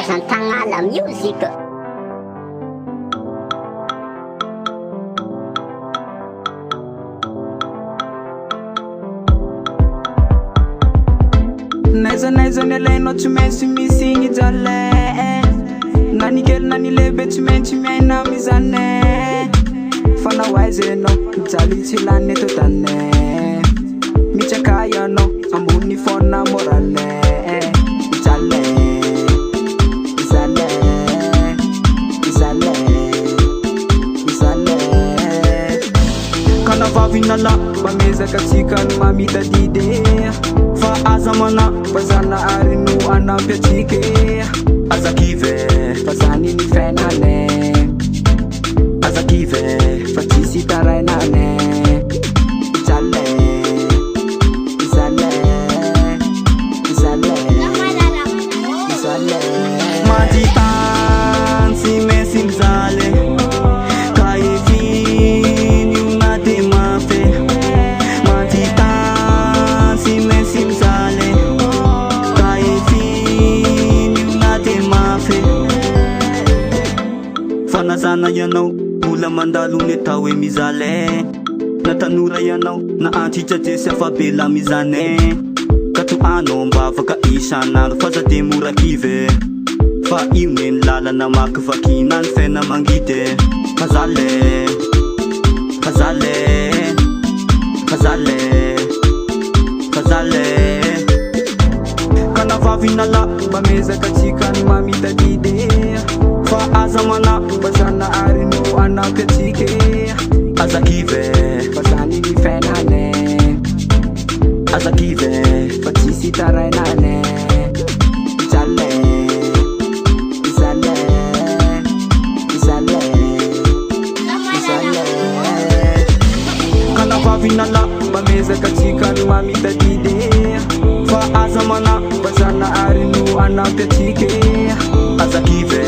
Santangala Music. Naiza nelaino tsy maintsy misigny jale na ny kely na ny lehibe tsy maintsy miaina amizane fa nao aiza ianao mijaly tsy lany eto tane mitsaka ianao ambony fona morale izale izale izale izale kana vavinala mamezaka tsika no mamita dide fa aza mana bazana ary no anampy atsika azakive fa zany ny fiainane azakive fa tsisy tarainane izale izale izale izale matitan tsy maintsy mizaly ka efiny unaty mafy matitan tsy maintsy mizaly ka efiny unaty mafy fanazana ianao ola mandalo ny atao hoe mizaly na tanora ianao na antitra jesy afabela mizane ka toanao mba afaka isanandro fa za de mora kive fa io ny lalana makivakina ny fiaina mangity fazale fazale fazale fazale kana vavinala mamezaka tsika ny mamita dide fa aza mana bazana ary no anampy atsika azakive fa zany ny fiainane azakive fa tsisy tarainane izale izale izale izale kana vavinala mamezaka tsika ny mamita dide fa aza mana bazana ary no anampy atsika azakive